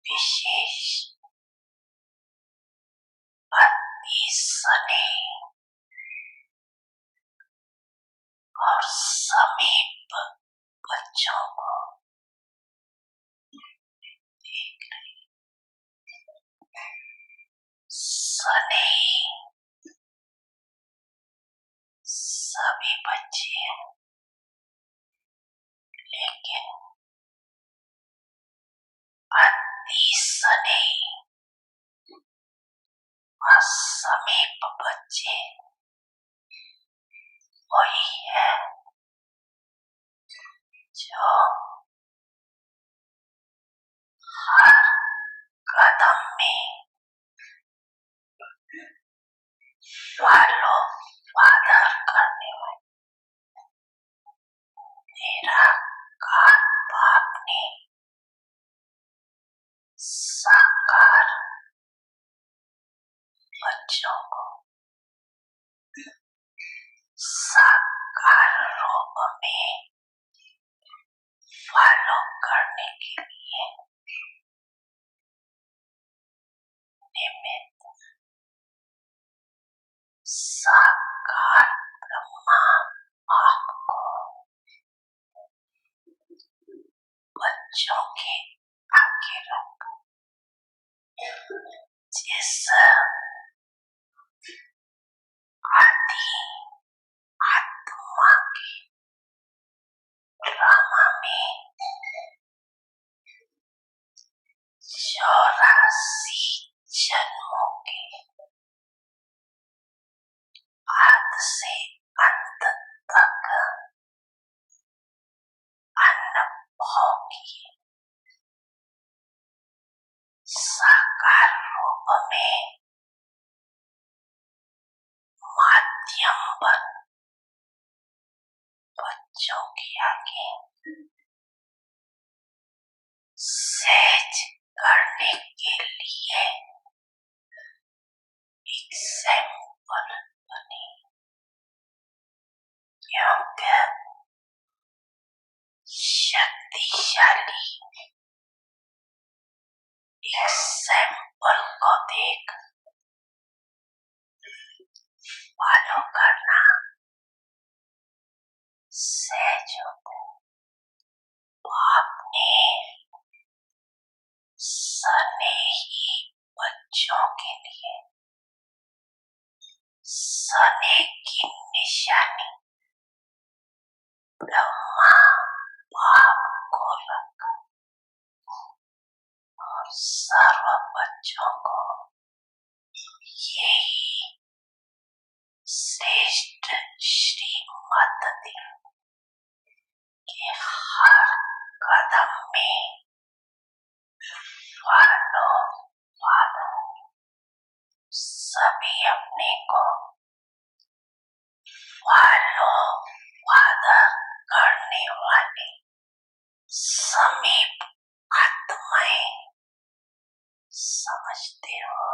विशेष अति स्नेह और समीप बच्चों को देख रही। स्नेह सभी बच्चे हैं, लेकिन अति स्नेह और समीप बच्चे वही है जो हर कदम में वादा करने वाले। निराकार बाप ने साकार बच्चों को साकार रूप में फॉलो करने के लिए निमित्त साकार ब्रह्मा आपको बच्चों के आगे रखा। जिस आदि आत्मा के ड्रामा में 84 जन्मों के आद से अंत तक अनुभव किए, साकार रूप में माध्यम बन बच्चों के आगे सहज करने के लिए एग्जाम्पल बने। क्योंकि शक्तिशाली एग्जाम्पल को देख फॉलो करना सहज होता है। आपने स्नेही बच्चों के लिए स्नेह की निशानी ब्रह्मा बाप को रखा और सर्व बच्चों को यही श्रेष्ठ श्रीमत दी कि हर कदम में फॉलो सभी अपने को वादा करने वाले समीप आत्माएं समझते हो।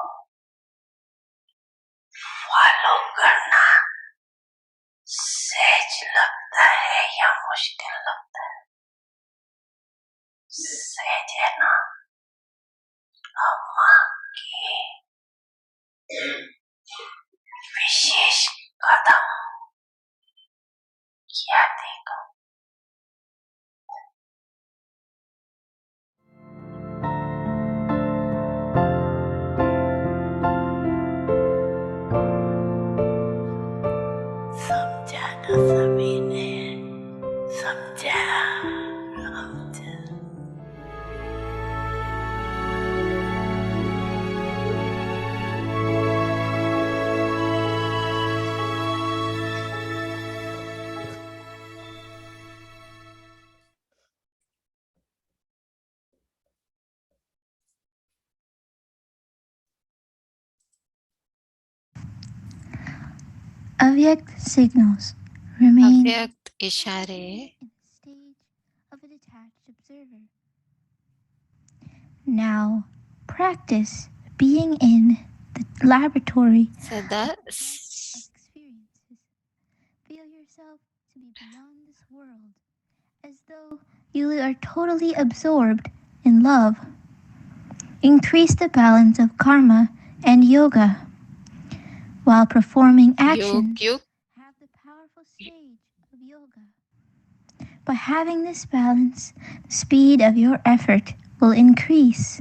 फॉलो करना सहज लगता है या मुश्किल लगता है? सहज है ना? अम्मा के विशेष कदम क्या देगा? समझाना सभी ने समझा। Avyakt signals remain अव्यक्त इशारे in the stage of a detached observer. Now, practice being in the laboratory सदा of experiences. Feel yourself to be beyond this world, as though you are totally absorbed in love. increase the balance of karma and yoga, while performing योग actions योग have the powerful stage of yoga. By having this balance, the speed of your effort will increase.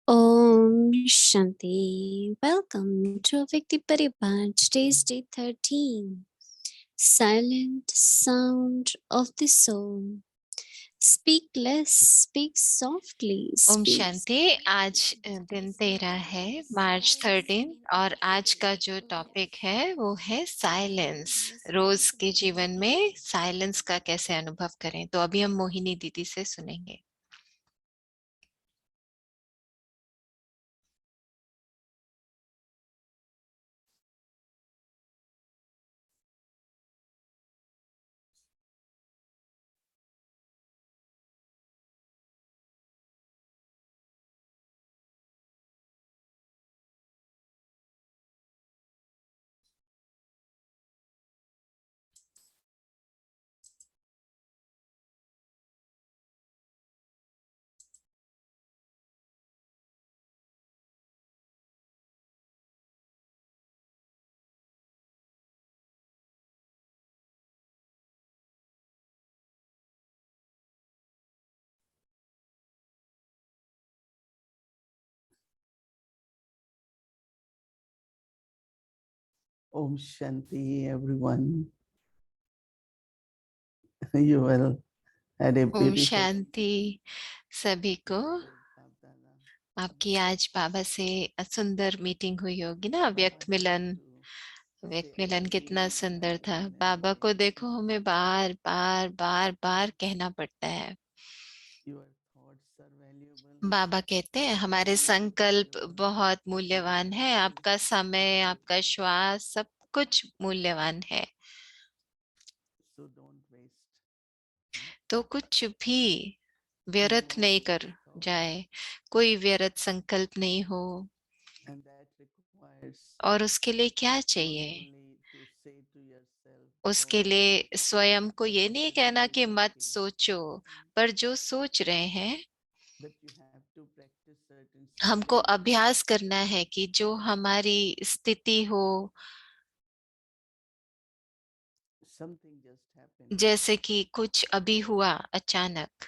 Om Shanti. Welcome to Vikti Paribar. Today's day 13. Silent sound of the soul. Speak less, speak softly. Om Speak. शांति। आज दिन 13 है, मार्च 13, और आज का जो topic है वो है साइलेंस। रोज के जीवन में साइलेंस का कैसे अनुभव करें, तो अभी हम मोहिनी दीदी से सुनेंगे। Om Shanti, everyone. You will had a Om beautiful शांति सभी को। आपकी आज बाबा से सुंदर मीटिंग हुई होगी ना, व्यक्त मिलन। व्यक्त मिलन कितना सुंदर था। बाबा को देखो, हमें बार बार बार बार कहना पड़ता है। Your thoughts are valuable. बाबा कहते हैं हमारे संकल्प बहुत मूल्यवान है, आपका समय, आपका श्वास, सब कुछ मूल्यवान है। So don't waste. तो कुछ भी व्यर्थ नहीं कर जाए, कोई व्यर्थ संकल्प नहीं हो। And that requires और उसके लिए क्या not चाहिए? only to say to yourself, उसके don't लिए स्वयं को ये नहीं कहना कि मत thinking, सोचो, पर जो सोच रहे हैं but you have to practice certain हमको situations. अभ्यास करना है कि जो हमारी स्थिति हो, Something just happened, जैसे कि कुछ अभी हुआ अचानक,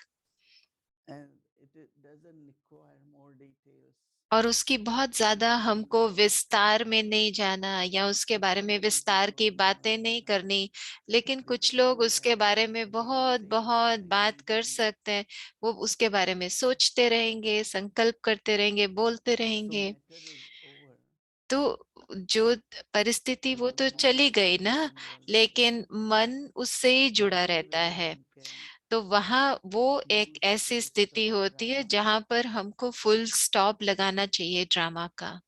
and it doesn't require more details. और उसकी बहुत ज्यादा हमको विस्तार में नहीं जाना या उसके बारे में विस्तार की बातें नहीं करनी, लेकिन कुछ लोग उसके बारे में बहुत बहुत बात कर सकते हैं। वो उसके बारे में सोचते रहेंगे, संकल्प करते रहेंगे, बोलते So रहेंगे। matter is over. तो जो परिस्थिति वो तो चली गई ना, लेकिन मन उससे ही जुड़ा रहता है। तो वहां वो एक ऐसी स्थिति होती है जहां पर हमको फुल स्टॉप लगाना चाहिए ड्रामा का।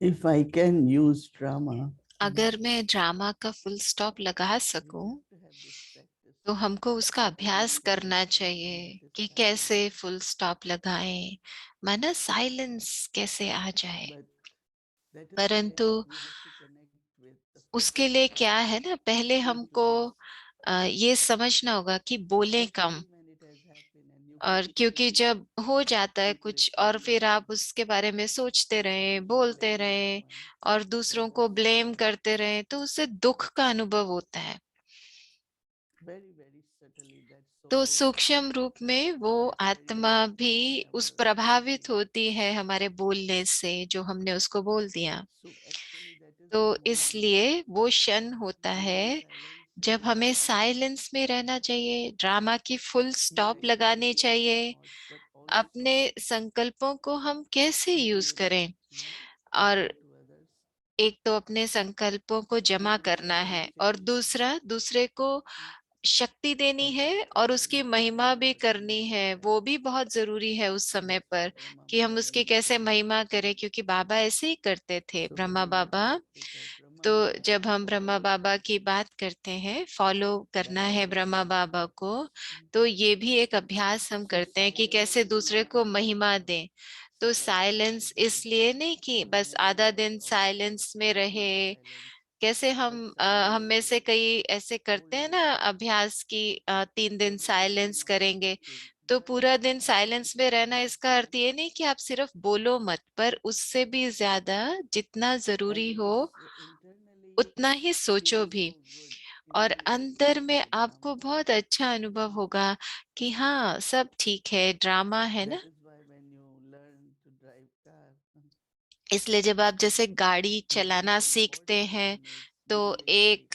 If I can use drama, अगर मैं ड्रामा का फुल स्टॉप लगा we सकूं, have to have this practice. तो हमको उसका अभ्यास करना चाहिए कि कैसे फुल स्टॉप लगाएं, माना साइलेंस कैसे आ जाए। But that is why परंतु we have to connect with the उसके focus. लिए क्या है ना, पहले हमको ये समझना होगा कि बोले कम। When it has happened and you और keep क्योंकि thinking, जब हो जाता है keep कुछ और फिर replaying, आप उसके बारे में सोचते रहें, बोलते blaming रहें someone, और दूसरों को ब्लेम करते रहें, तो उससे दुख का अनुभव होता है। very, very subtly that तो soul सूक्ष्म रूप में वो gets very आत्मा भी affected by उस our प्रभावित speaking. होती है हमारे बोलने से, जो हमने उसको बोल दिया। So actually that is तो the moment इसलिए वो क्षण होता to be in है silence जब with हमें drama. साइलेंस में रहना चाहिए, ड्रामा की फुल Not स्टॉप only लगानी with our चाहिए। thoughts, but also अपने संकल्पों को हम कैसे यूज accumulate करें, और onto others. एक तो अपने संकल्पों को जमा And करना second है, और chapter, दूसरा दूसरे को शक्ति देनी है और उसकी महिमा भी करनी है, वो भी बहुत जरूरी है उस समय पर कि हम उसकी कैसे महिमा करें, क्योंकि बाबा ऐसे ही करते थे, So Brahma when we Baba. practice as Brahma तो Baba, जब हम ब्रह्मा follow बाबा की बात करते हैं, फॉलो करना that है ब्रह्मा also. बाबा को, तो ये भी एक अभ्यास हम So करते हैं कि silence कैसे is दूसरे not को only महिमा for दें। तो साइलेंस self-realization. इसलिए नहीं कि बस Whenever आधा we are दिन also साइलेंस में in रहे। silence, कैसे but हम silence में is से कई ऐसे करते हैं ना holding अभ्यास की 3 दिन everything साइलेंस not करेंगे। speaking, तो just पूरा दिन साइलेंस में practicing रहना, इसका अर्थ mindfulness. ये नहीं कि आप सिर्फ बोलो मत, पर उससे भी ज्यादा जितना As जरूरी it हो is internally उतना ही सोचो feeling भी। so good, और feeling like अंदर this में is a आपको drama. बहुत अच्छा अनुभव होगा कि हाँ सब ठीक है, ड्रामा है ना। That is why when you learn to drive car, इसलिए जब आप जैसे गाड़ी the चलाना most सीखते important हैं, thing is तो giving brake एक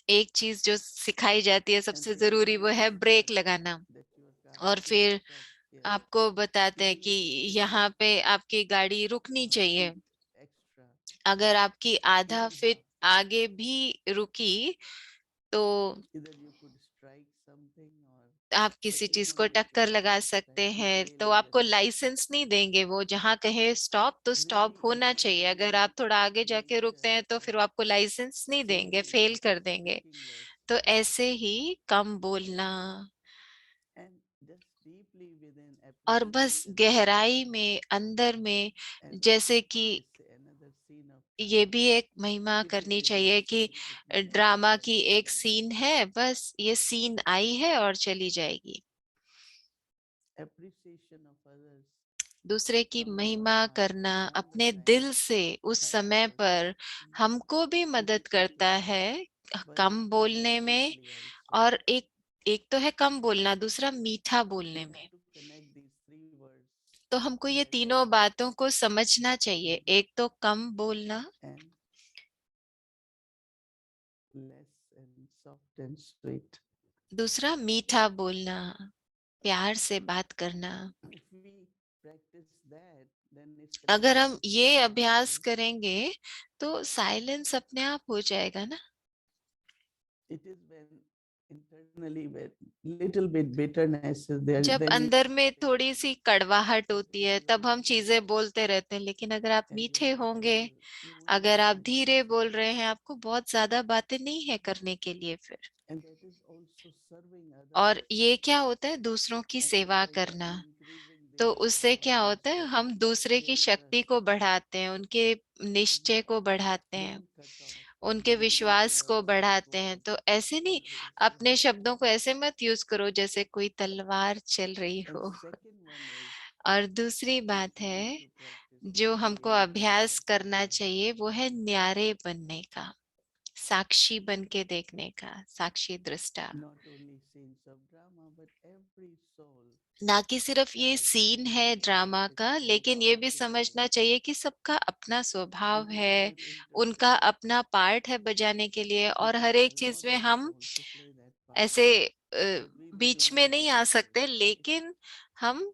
एक चीज जो सिखाई जाती है and सबसे जरूरी, वो है signaling ब्रेक लगाना। that your car और should फिर stop here. आपको बताते हैं Even कि if it is यहाँ पे आपकी गाड़ी रुकनी चाहिए। feet extra, अगर आपकी आधा even फीट half, आगे भी रुकी तो either you could strike something or आप किसी second चीज one को you टक्कर can लगा सकते start हैं, तो signaling that आपको लाइसेंस नहीं देंगे। वो जहाँ कहे स्टॉप तो स्टॉप really होना चाहिए। अगर internally आप थोड़ा आगे जाके रुकते nature हैं तो of फिर वो आपको लाइसेंस नहीं देंगे, saying फेल less, कर देंगे। speaking less, तो ऐसे ही कम बोलना and just deeply within और बस appreciation of गहराई others. में अंदर में, And जैसे कि it's another scene of ये drama. भी एक महिमा It is करनी within चाहिए कि itself. It may not be drama की एक external. सीन है, बस ये सीन आई है और चली जाएगी। Appreciation of others दूसरे की from your महिमा heart करना अपने nonetheless दिल से उस helps समय us पर हमको भी to मदद speak करता less, है but कम बोलने में। collectively also. और एक एक तो है कम बोलना, दूसरा मीठा We बोलने have में। to connect these three words तो हमको ये together तीनों बातों को समझना चाहिए। एक तो कम बोलना, and less and soft and sweet. दूसरा मीठा बोलना, प्यार से बात करना। If we practice that, then it's अगर connected हम with ये अभ्यास mindfulness. करेंगे तो साइलेंस अपने आप हो जाएगा ना। It is when internally when little bit bitterness is there, जब then you अंदर start में saying थोड़ी सी things. कड़वाहट But होती if है you तब are हम slow चीजें बोलते रहते हैं, लेकिन अगर आप and मीठे very होंगे, gentle, you won't अगर say आप anything. धीरे बोल रहे हैं, आपको बहुत ज्यादा बातें नहीं है करने के लिए फिर। And that is also serving और others. ये क्या होता है, दूसरों की And सेवा by करना। increasing तो their उससे क्या होता है, trust, हम दूसरे की their शक्ति trust, को बढ़ाते हैं, उनके निश्चय को बढ़ाते हैं, don't cut off. उनके Use विश्वास को your soft बढ़ाते हैं। word तो ऐसे नहीं, always. अपने शब्दों को ऐसे मत यूज करो जैसे कोई तलवार चल रही And हो। second one is और दूसरी which बात we need है to practice जो very, हमको very अभ्यास करना consciously. चाहिए, वो है न्यारे बनने का, साक्षी बन के देखने का, साक्षी दृष्टा। Not only scenes of drama, but every soul ना कि सिर्फ ये has सीन its है ड्रामा का, लेकिन ये भी responsibility. समझना चाहिए कि सबका अपना स्वभाव And if है, you interpret उनका अपना पार्ट है बजाने के लिए। it और is हर एक चीज में another हम soul to play that part. ऐसे So we बीच become में नहीं आ interpreters. सकते, लेकिन हम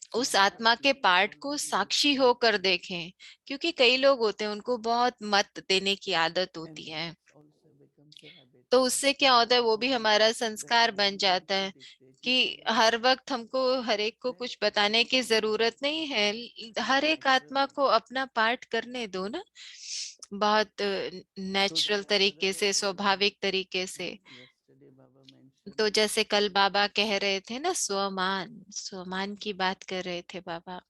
So उस not आत्मा के speaking पार्ट को only with साक्षी होकर mindfulness. देखें। क्योंकि कई लोग होते हैं, उनको बहुत मत देने की आदत And होती that है, also becomes a habit. तो उससे क्या होता है, वो भी हमारा That संस्कार when बन you need जाता to है dictate, कि you can हर dictate. वक्त हमको हर एक को That कुछ बताने की also जरूरत becomes नहीं है। हर एक natural. आत्मा को अपना पार्ट करने दो ना, बहुत So नेचुरल the तरीके other से, example, स्वाभाविक तरीके से। yesterday Baba mentioned, तो जैसे कल बाबा कह रहे थे ना, स्वमान, स्वमान की बात कर रहे थे बाबा।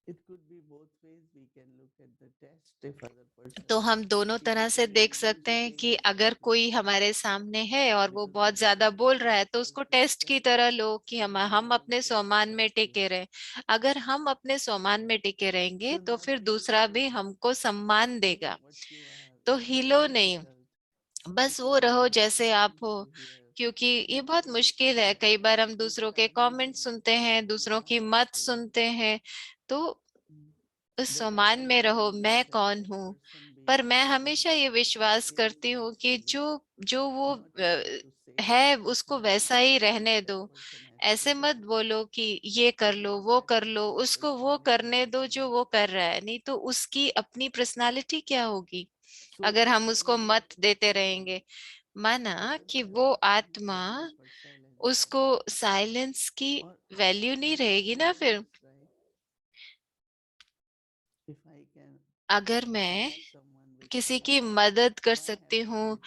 it could be both ways. We can look at the test if other person तो हम दोनों तरह से physically देख सकते हैं exhibiting कि अगर something, कोई हमारे सामने है और वो because बहुत Baba ज्यादा said बोल that रहा है, is तो उसको also a टेस्ट की test. तरह लो कि So we हम learn अपने to स्वमान में accept it. टिके रहे। अगर हम अपने स्वमान में टिके रहेंगे So तो not फिर feel दूसरा भी like हमको सम्मान देगा। what you are, तो be हिलो नहीं, difficult, बस वो because it रहो is not जैसे आप हो। easy here. क्योंकि ये Not बहुत only मुश्किल from है, कई others, बार हम people दूसरों के amazing, कमेंट सुनते हैं, but दूसरों की मत honestly, सुनते हैं। तो उस the सम्मान real में रहो, value मैं that कौन that हूँ। person पर brings मैं is हमेशा ये because विश्वास करती हूँ कि irrevocably, जो जो वो not only to say है that उसको person has वैसा to ही do, रहने that दो। person has to ऐसे do, मत बोलो कि ये कर लो, because वो that कर लो, person's उसको वो personality करने is दो जो not. वो कर रहा है। नहीं तो उसकी अपनी पर्सनालिटी क्या होगी So अगर हम there उसको is मत देते रहेंगे। माना कि वो आत्मा, उसको साइलेंस की वैल्यू नहीं रहेगी ना फिर। अगर मैं किसी की मदद कर सकती हूँ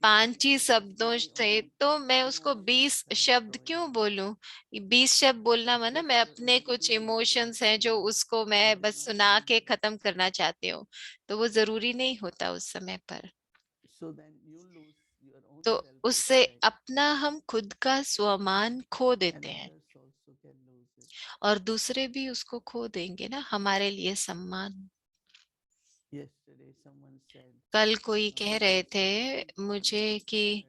5 ही शब्दों से, तो मैं उसको 20 शब्द क्यों बोलूं? 20 शब्द बोलना माना मैं अपने कुछ इमोशंस हैं जो उसको मैं बस सुना के खत्म करना चाहती हूँ, तो वो जरूरी नहीं होता उस समय पर। तो उससे अपना हम खुद का स्वमान खो देते हैं, और दूसरे भी उसको खो देंगे ना, हमारे लिए सम्मान। कल कोई कह रहे थे मुझे कि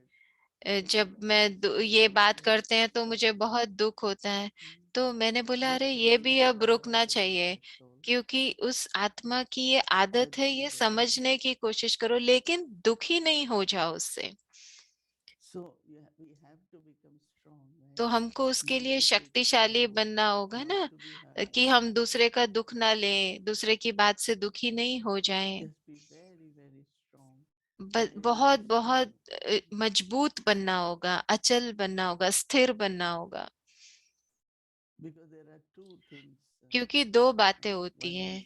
जब मैं ये बात करते हैं तो मुझे बहुत दुख होता है। तो मैंने बोला अरे ये भी अब रुकना चाहिए, क्योंकि उस आत्मा की ये आदत है, ये समझने की कोशिश करो, लेकिन दुखी नहीं हो जाओ उससे। तो हमको उसके लिए शक्तिशाली बनना होगा ना, कि हम दूसरे का दुख ना लें, दूसरे की बात से दुखी नहीं हो जाएं। बहुत बहुत मजबूत बनना होगा, अचल बनना होगा, स्थिर बनना होगा। क्योंकि दो बातें होती हैं।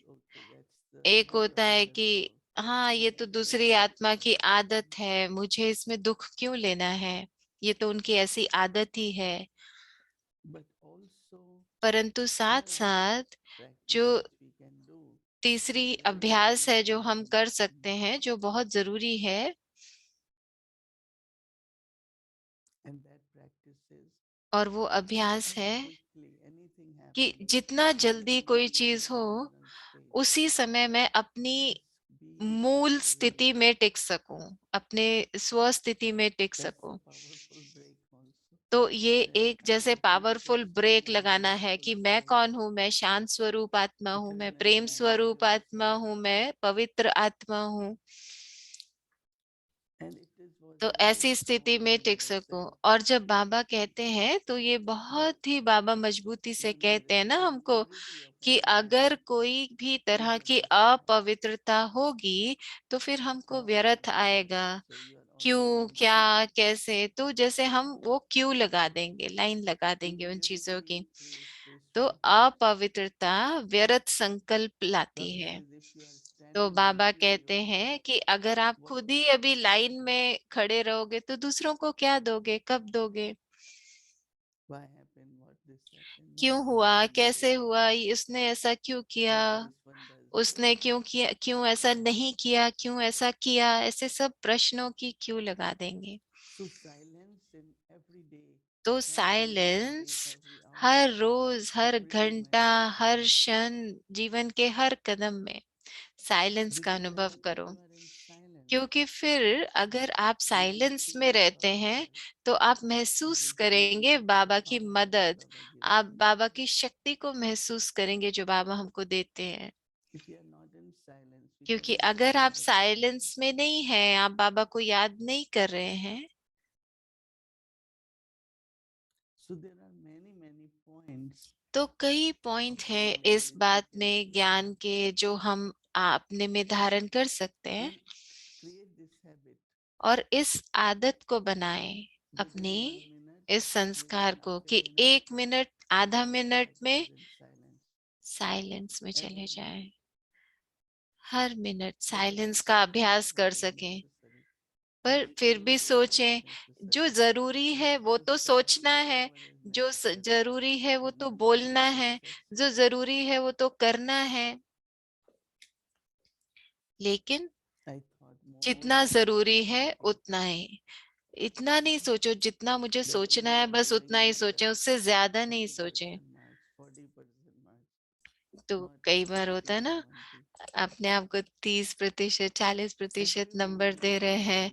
एक होता है कि हाँ ये तो दूसरी आत्मा की आदत है, मुझे इसमें दुख क्यों लेना है, ये तो उनकी ऐसी आदत ही है। परंतु साथ साथ जो तीसरी अभ्यास है जो हम कर सकते हैं, जो बहुत जरूरी है, और वो अभ्यास है कि जितना जल्दी कोई चीज हो, उसी समय मैं अपनी मूल स्थिति में टिक सकूं, अपने स्व स्थिति में टिक सकूं। तो ये एक जैसे पावरफुल ब्रेक लगाना है कि मैं कौन हूं, मैं शांत स्वरूप आत्मा हूं, मैं प्रेम स्वरूप आत्मा हूं, मैं पवित्र आत्मा हूं। तो ऐसी स्थिति में टिक सकूं। और जब बाबा कहते हैं तो ये बहुत ही बाबा मजबूती से कहते हैं ना हमको, कि अगर कोई भी तरह की अपवित्रता होगी तो फिर हमको व्यर्थ आएगा। क्यों, क्या, कैसे, तो जैसे हम वो क्यों लगा देंगे, लाइन लगा देंगे उन चीजों की। तो अपवित्रता व्यर्थ संकल्प लाती है। तो बाबा कहते हैं कि अगर आप खुद ही अभी लाइन में खड़े रहोगे तो दूसरों को क्या दोगे, कब दोगे? क्यों हुआ, कैसे हुआ, इसने ऐसा क्यों किया, उसने क्यों किया, क्यों ऐसा नहीं किया, क्यों ऐसा किया, ऐसे सब प्रश्नों की क्यों लगा देंगे। तो साइलेंस हर रोज, हर घंटा, हर क्षण, जीवन के हर कदम में साइलेंस का अनुभव करो। क्योंकि फिर अगर आप साइलेंस में रहते हैं तो आप महसूस करेंगे बाबा की मदद, आप बाबा की शक्ति को महसूस करेंगे जो बाबा हमको देते हैं। क्योंकि अगर आप साइलेंस में नहीं हैं, आप बाबा को याद नहीं कर रहे हैं, तो कई पॉइंट है इस बात में ज्ञान के जो हम अपने में धारण कर सकते हैं। और इस आदत को बनाए, अपने इस संस्कार को, कि 1 मिनट, आधा मिनट में साइलेंस में चले जाएं, हर मिनट साइलेंस का अभ्यास कर सकें। पर फिर भी सोचें, जो जरूरी है वो तो सोचना है, जो जरूरी है वो तो बोलना है, जो जरूरी है वो तो करना है। लेकिन जितना जरूरी है उतना ही, इतना नहीं सोचो जितना मुझे सोचना है, बस उतना ही सोचें, उससे ज्यादा नहीं सोचें। तो कई बार होता है ना, अपने आप को 30%, 40% नंबर दे रहे हैं,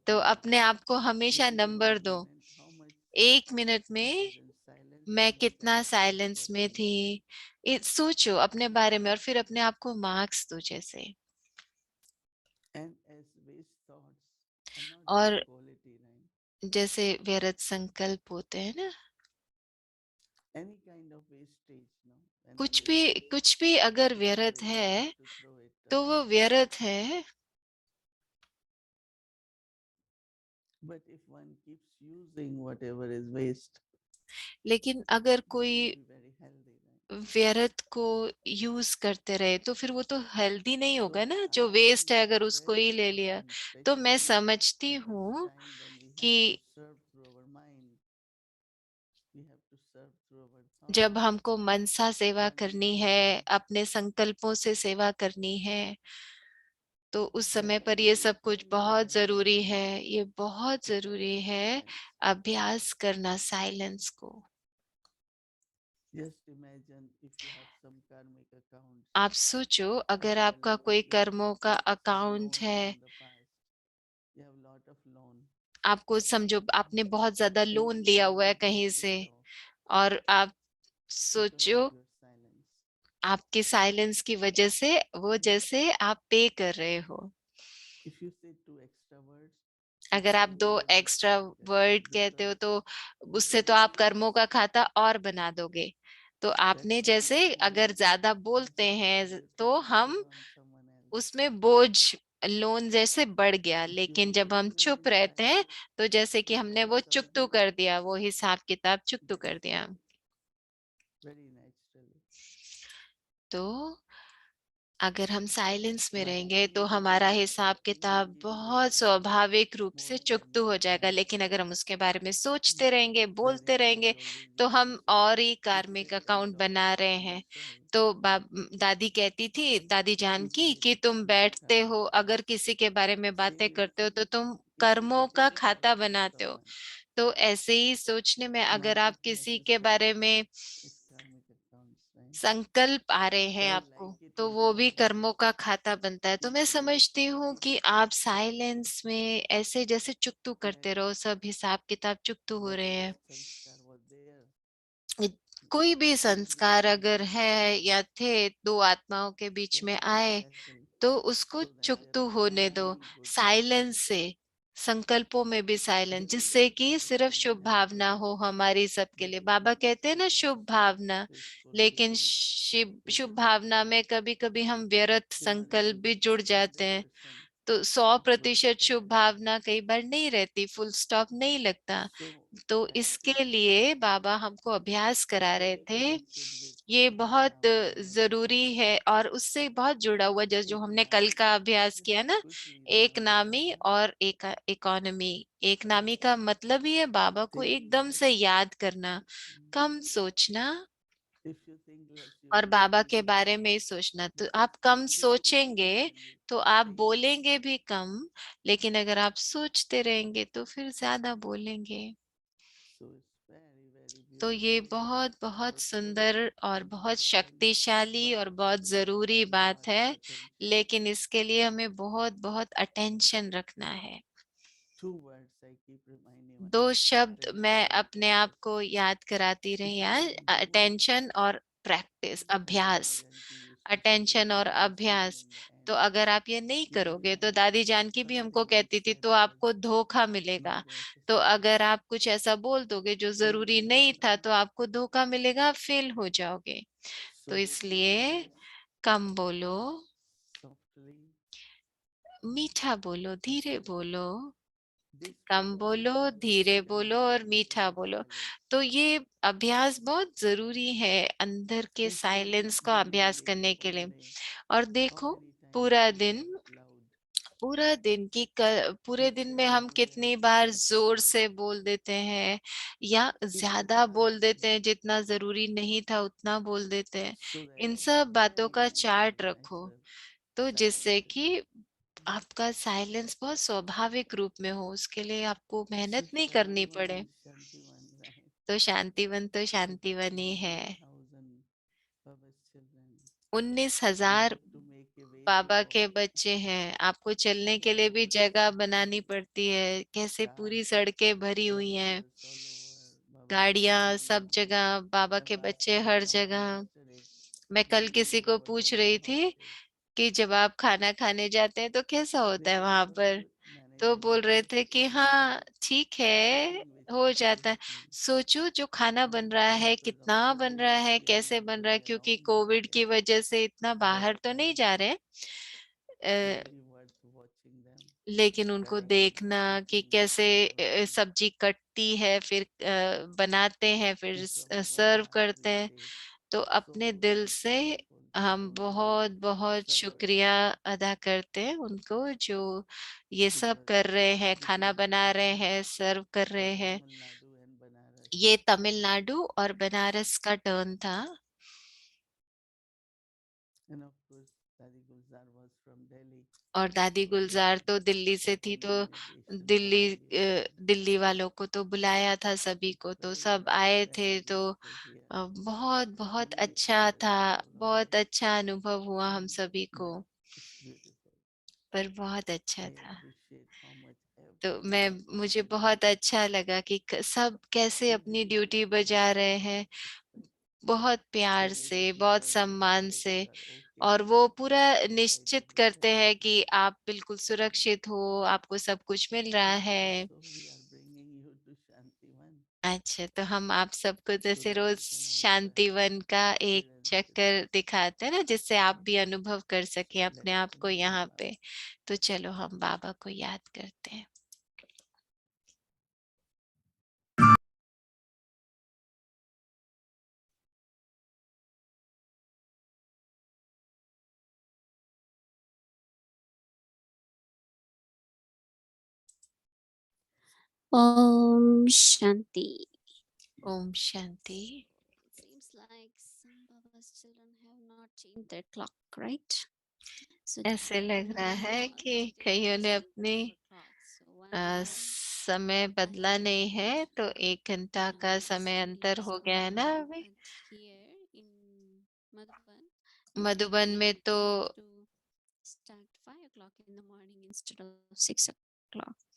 तो अपने आप को हमेशा नंबर दो। 1 मिनट में मैं कितना साइलेंस में थी, सोचो अपने बारे में, और फिर अपने आप को मार्क्स दो जैसे। और जैसे व्यर्थ संकल्प होते हैं ना, कुछ भी अगर व्यर्थ है तो वो व्यर्थ है। But if one keeps using whatever is waste, लेकिन अगर it कोई won't be very healthy, right? व्यर्थ को यूज करते रहे तो फिर वो तो हेल्दी नहीं होगा So ना, I जो think वेस्ट है it is अगर उसको very ही ले लिया। important, तो मैं especially समझती at this हूँ time when we कि have to serve through our mind, we have to serve through our जब thoughts. हमको मनसा सेवा One is करनी है, thinking अपने संकल्पों से सेवा करनी है, तो उस that समय पर it ये is सब कुछ very बहुत very जरूरी है। important ये बहुत to जरूरी practice है silence. अभ्यास करना साइलेंस को। Just imagine if you have some karmic accounts, आप सोचो अगर आपका particularly कोई if you have कर्मों का taken some अकाउंट loans है, in the past, you have lot of loan, आपको समझो आपने बहुत ज्यादा then लोन you लिया are हुआ है unable कहीं to से, pay off और आप because of सोचो your silence. आपके साइलेंस की वजह से वो जैसे आप पे कर रहे हो। If you say two extra words, it अगर will आप be दो more extra difficult that word time कहते हो because तो you उससे तो will आप कर्मों का खाता और बना दोगे। तो that आपने time जैसे if you अगर will ज्यादा बोलते concentrate हैं your तो capacity हम on someone else. उसमें बोझ लोन जैसे बढ़ गया, If you लेकिन जब हम remain चुप very रहते हैं silent, तो जैसे कि it हमने वो falls चुकतू away कर दिया, वो हिसाब किताब चुकतू कर दिया। very naturally. तो अगर हम साइलेंस में My रहेंगे तो feeling हमारा is हिसाब किताब immediately बहुत स्वाभाविक रूप more से than चुकतू हो जाएगा, that. लेकिन अगर हम उसके बारे में सोचते रहेंगे, बोलते Wherein रहेंगे, physiologically तो हम also, और ही it's a कार्मिक kind अकाउंट of बना रहे हैं। exponential. तो दादी कहती थी, दादी जान If की, you कि तुम make बैठते हो अगर किसी के बारे में बातें same करते हो तो thing, तुम it will कर्मों become का a खाता cycle बनाते हो। from one. तो ऐसे ही सोचने में My अगर आप weakness किसी is के that बारे में is karmic accounts, right? संकल्प आ रहे So हैं I आपको, like it तो very वो भी much कर्मों that का खाता बनता है। तो मैं people समझती हूँ कि आप साइलेंस में ऐसे जैसे चुकतू that करते रहो, सब हिसाब किताब चुकतू हो रहे whatever हैं। sanskar was there, कोई भी संस्कार everything अगर will है या थे, दो आत्माओं के बीच get में आए, settled तो उसको so that there चुकतू will be होने दो only good साइलेंस vibration. से। संकल्पों में भी साइलेंस, Just जिससे कि सिर्फ imagine Shubh an Bhavna accident हो हमारी सबके that लिए। is बाबा कहते हैं mixed ना of शुभ भावना, peaceful लेकिन feelings. शुभ It's भावना में कभी कभी हम व्यर्थ you are संकल्प able भी to जुड़ feel the जाते हैं। person तो 100% without शुभ attachment. भावना कई बार नहीं रहती, फुल स्टॉप नहीं लगता। So तो I think इसके लिए बाबा हमको अभ्यास करा रहे थे। connected with ये बहुत Vrindavan जरूरी है और उससे बहुत जुड़ा हुआ, जैसे जो is हमने my कल का अभ्यास just किया ना, quickly एक remember नामी one और एक इकोनॉमी। एक नामी का मतलब ही है बाबा को thing एकदम that से याद करना, mm, कम सोचना if you think less, you और will बाबा speak के less. बारे में ही सोचना। तो Because आप if कम you think सोचेंगे more, you तो आप say more. बोलेंगे भी कम, लेकिन अगर आप सोचते रहेंगे तो फिर ज्यादा बोलेंगे। So it's very, very तो ये beautiful, बहुत बहुत powerful, सुंदर और बहुत important. शक्तिशाली But और we बहुत need to जरूरी pay बात lot of है, attention. लेकिन इसके लिए हमें बहुत बहुत अटेंशन रखना है। Two words I keep reminding दो myself, शब्द attention मैं and अपने आप practice. को याद कराती If रही you है, don't do, अटेंशन और प्रैक्टिस, as अभ्यास। my auntie used to say, you attention और will receive अभ्यास। in the तो end. अगर आप ये नहीं You will करोगे, तो find दादी जानकी भी हमको something कहती थी, outside तो that was आपको धोखा not मिलेगा। तो necessary. अगर आप कुछ ऐसा बोल दोगे जो So जरूरी नहीं था, remember, तो आपको धोखा मिलेगा, आप फेल हो जाओगे। तो softly इसलिए voice, कम बोलो, softly, मीठा बोलो, धीरे softly. बोलो। This कम बोलो, practice is धीरे बोलो और connected मीठा with बोलो। silence. तो ये अभ्यास बहुत जरूरी है अंदर के Especially साइलेंस का during अभ्यास days करने के one लिए। day. और How देखो, many times पूरा we दिन, talk loud? पूरा दिन की पूरे We दिन say में हम something very कितनी बार simple to जोर others. से बोल देते हैं, या It is ज्यादा बोल देते actually हैं, जितना जरूरी नहीं था उतना बोल देते हैं। so that इन सब बातों very का चार्ट naturally रखो, myself तो silence जिससे it. कि आपका साइलेंस बहुत स्वाभाविक रूप में हो, उसके लिए आपको So मेहनत नहीं करनी Shantivan पड़े। is Shantivan, right? तो शांतिवन तो With शांतिवन ही है। 19,000 Baba's children. We 19,000 have to make a way to Baba walk. के बच्चे हैं, आपको चलने Many के लिए भी Baba's जगह बनानी children, पड़ती है। कैसे पूरी cars, सड़कें भरी हुई हैं, two-wheelers all over, Baba's गाड़ियां children सब walking. जगह, बाबा I के was बच्चे asking हर someone जगह। yesterday मैं that कल do किसी you को go for the पूछ रही Vada थी hostel? कि जब आप खाना खाने जाते हैं तो कैसा होता They है said वहां good, पर, good, तो बोल manageable. रहे I थे said कि what is हाँ the ठीक है, thing which हो must be जाता है। happening? सोचो जो खाना How बन many रहा है, people of कितना बन रहा service है, we are कैसे going बन to रहा है, be क्योंकि around that कोविड की वजह से इतना that बाहर तो नहीं time जा रहे। is a, very worth watching them. लेकिन उनको देखना कि कैसे सब्जी कटती है, फिर बनाते हैं, फिर सर्व करते हैं, तो अपने दिल से हम बहुत बहुत शुक्रिया अदा करते हैं उनको, जो ये सब कर रहे हैं, खाना बना रहे हैं, सर्व कर रहे हैं। ये तमिलनाडु और बनारस का टर्न था। और दादी गुलजार तो दिल्ली से थी, तो दिल्ली वालों को तो बुलाया था सभी को, तो सब आए थे, तो बहुत बहुत अच्छा था, बहुत अच्छा अनुभव हुआ हम सभी को, पर बहुत अच्छा था। तो मुझे बहुत अच्छा लगा कि सब कैसे अपनी ड्यूटी बजा रहे हैं, बहुत प्यार से, बहुत सम्मान से, और वो पूरा निश्चित करते हैं कि आप बिल्कुल सुरक्षित हो, आपको सब कुछ मिल रहा है। अच्छा, तो हम आप सबको जैसे रोज शांतिवन का एक चक्कर दिखाते हैं ना, जिससे आप भी अनुभव कर सके अपने आप को यहाँ पे। तो चलो हम बाबा को याद करते हैं। Om Shanti. Om Shanti. Seems like some Baba's children have not changed their clock, right? So ऐसे लग रहा है कि कईयों ने अपनी समय बदला नहीं है, तो 1 घंटा का समय अंतर हो गया है ना अभी। मधुबन में तो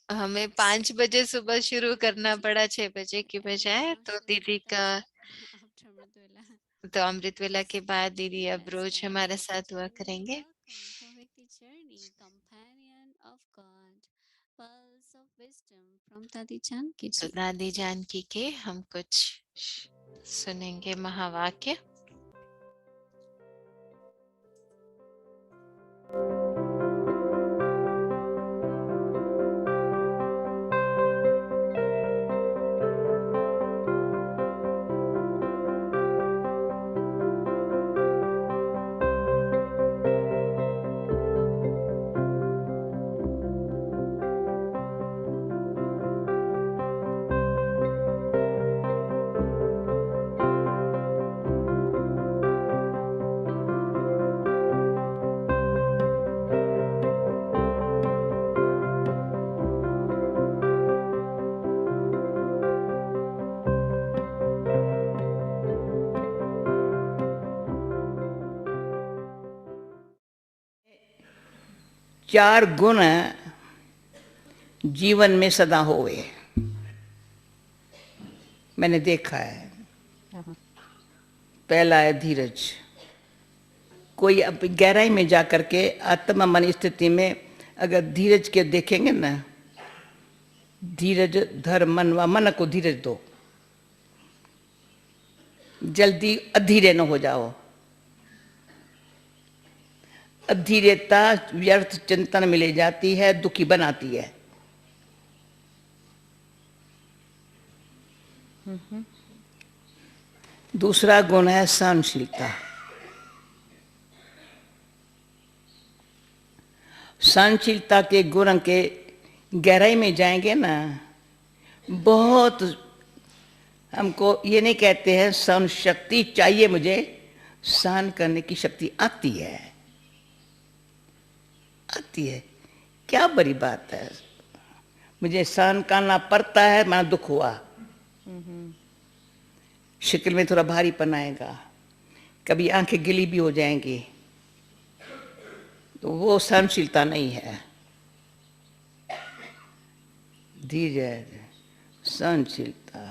हमें 5 बजे सुबह शुरू करना पड़ा, 6 बजे की बजाय। तो दीदी का तो अमृत वेला के बाद दीदी अब रोज हमारे साथ हुआ करेंगे। तो दादी जानकी के हम कुछ सुनेंगे महावाक्य। चार गुण जीवन में सदा होवे, मैंने देखा है। पहला है धीरज। कोई अब गहराई में जा करके आत्मा मन स्थिति में अगर धीरज के देखेंगे ना, धीरज धर मन व मन को धीरज दो, जल्दी अधीरे न हो जाओ। अधीरता व्यर्थ चिंतन में ले जाती है, दुखी बनाती है। दूसरा गुण है सहनशीलता। सहनशीलता के गुण के गहराई में जाएंगे ना, बहुत हमको ये नहीं कहते हैं सहन शक्ति चाहिए, मुझे सहन करने की शक्ति आती है, आती है। क्या बड़ी बात है, मुझे सहन करना पड़ता है, मेरा दुख हुआ, शक्ल में थोड़ा भारीपन आएगा, कभी आंखें गिली भी हो जाएंगी, तो वो सहनशीलता नहीं है। धीरज, सहनशीलता।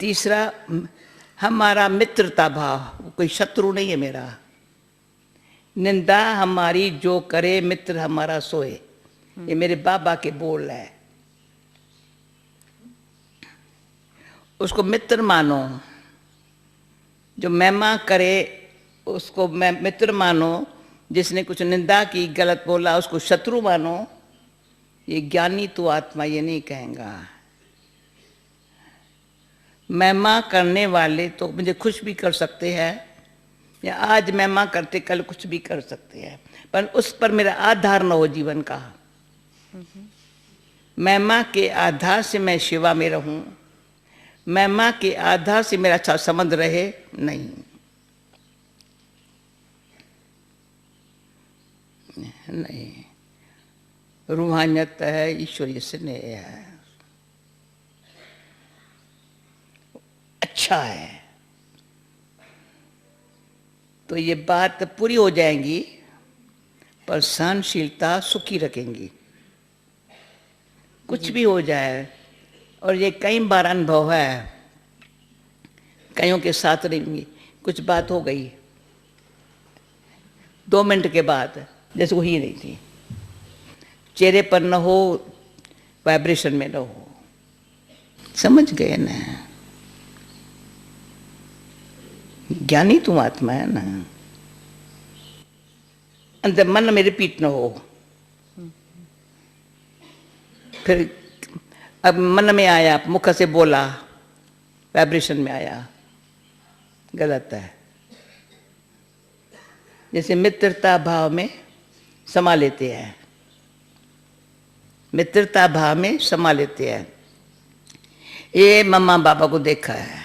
तीसरा हमारा मित्रता भाव, कोई शत्रु नहीं है मेरा। निंदा हमारी जो करे, मित्र हमारा सोए, ये मेरे बाबा के बोल है। उसको मित्र मानो, जो महिमा करे उसको मैं मित्र मानो, जिसने कुछ निंदा की, गलत बोला, उसको शत्रु मानो। ये ज्ञानी तो आत्मा ये नहीं कहेगा। महिमा करने वाले तो मुझे खुश भी कर सकते हैं, या आज महिमा करते कल कुछ भी कर सकते हैं, पर उस पर मेरा आधार न हो जीवन का। महिमा के आधार से मैं सेवा में रहूं, महिमा के आधार से मेरा अच्छा संबंध रहे, नहीं। नहीं, रूहानियत है, ईश्वरीय स्नेह है, अच्छा है। तो ये बात पूरी हो जाएंगी, पर सहनशीलता सुखी रखेंगी। कुछ भी हो जाए, और ये कई बार अनुभव है, कईयों के साथ रहेंगी। कुछ बात हो गई, 2 मिनट के बाद जैसे वो ही नहीं थी, चेहरे पर न हो, वाइब्रेशन में न हो। समझ गए ना? ज्ञानी तुम आत्मा है ना। अंदर मन में रिपीट न हो। फिर अब मन में आया, मुख से बोला, वाइब्रेशन में आया, गलत है। जैसे मित्रता भाव में समा लेते हैं, मित्रता भाव में समा लेते हैं। ये मम्मा पापा को देखा है,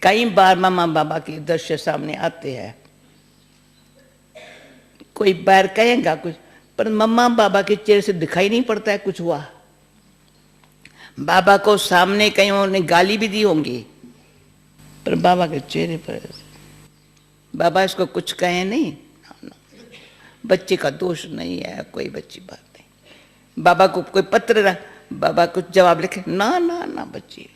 कई बार मम्मा पापा के दृश्य सामने आते हैं। कोई बार कहेगा कुछ, पर मम्मा पापा के चेहरे से दिखाई नहीं पड़ता है कुछ हुआ। बाबा को सामने कहीं उन्होंने गाली भी दी होंगी, पर बाबा के चेहरे पर बाबा इसको कुछ कहे नहीं। बच्चे का दोष नहीं है, कोई बच्ची बात नहीं। बाबा को कोई पत्र, बाबा कुछ जवाब लिखे, ना ना ना बच्ची।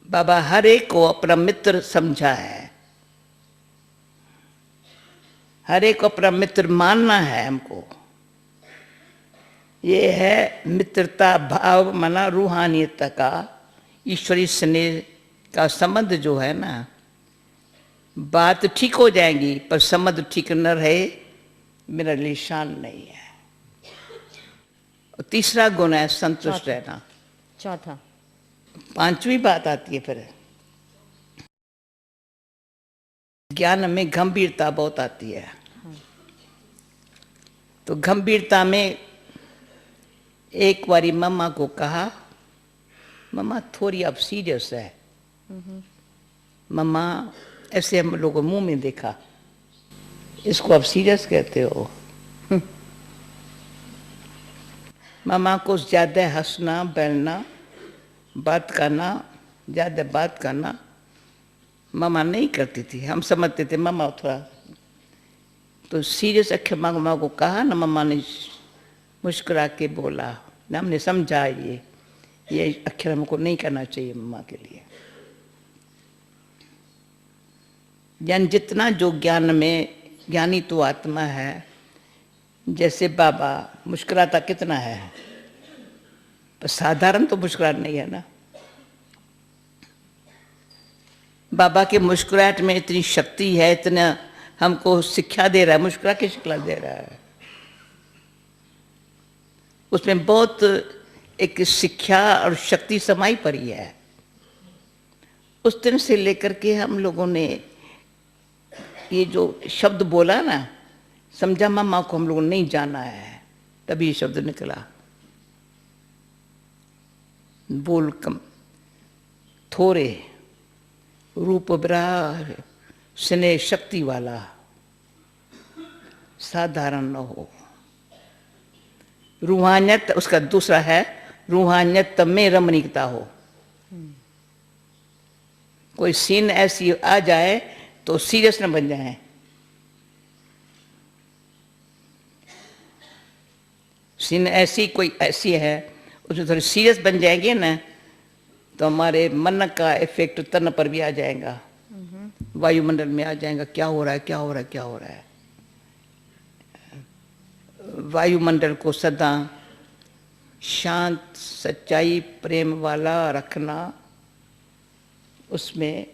बाबा हर एक को अपना मित्र समझा है, हर एक को अपना मित्र मानना है हमको। ये है मित्रता भाव, माना रूहानियत का, ईश्वरीय स्नेह का संबंध जो है ना। बात ठीक हो जाएंगी, पर संबंध ठीक न रहे, मेरा लिए शान नहीं है। और तीसरा गुण है संतुष्ट रहना। चौथा, पांचवी बात आती है फिर, ज्ञान में गंभीरता बहुत आती है। तो गंभीरता में एक बारी मम्मा को कहा, मम्मा थोड़ी अब सीरियस है। मम्मा ऐसे हम लोगों मुंह में देखा, इसको अब सीरियस कहते हो। मम्मा को ज्यादा हंसना, बैलना, बात करना, ज्यादा बात करना मम्मा नहीं करती थी। हम समझते थे मम्मा थोड़ा, तो सीरियस अक्षर मम्मा को कहा ना, मम्मा ने मुस्कुरा के बोला ना, हमने समझा ये अक्षर हमको नहीं करना चाहिए मम्मा के लिए। ज्ञान जितना जो ज्ञान में, ज्ञानी तो आत्मा है। जैसे बाबा मुस्कुराता कितना है, पर साधारण तो मुस्कुराहट नहीं है ना। बाबा के मुस्कुराहट में इतनी शक्ति है, इतना हमको शिक्षा दे रहा है, मुस्कुरा के शिक्षा दे रहा है। उसमें बहुत एक शिक्षा और शक्ति समाई पड़ी है। उस दिन से लेकर के हम लोगों ने ये जो शब्द बोला ना, समझा मम्मा को हम लोगों ने नहीं जाना है, तभी ये शब्द निकला। बोल कम थोड़े, रूप विराह, स्नेह शक्ति वाला, साधारण न हो। रूहानियत उसका दूसरा है, रूहानियत में रमणीकता हो। कोई सीन ऐसी आ जाए तो सीरियस न बन जाए। सीन ऐसी कोई ऐसी है, उसमें थोड़ी सीरियस बन जाएंगे ना, तो हमारे मन का इफेक्ट तन पर भी आ जाएगा, वायुमंडल में आ जाएगा। क्या हो रहा है, क्या हो रहा है, क्या हो रहा है। वायुमंडल को सदा शांत, सच्चाई, प्रेम वाला रखना, उसमें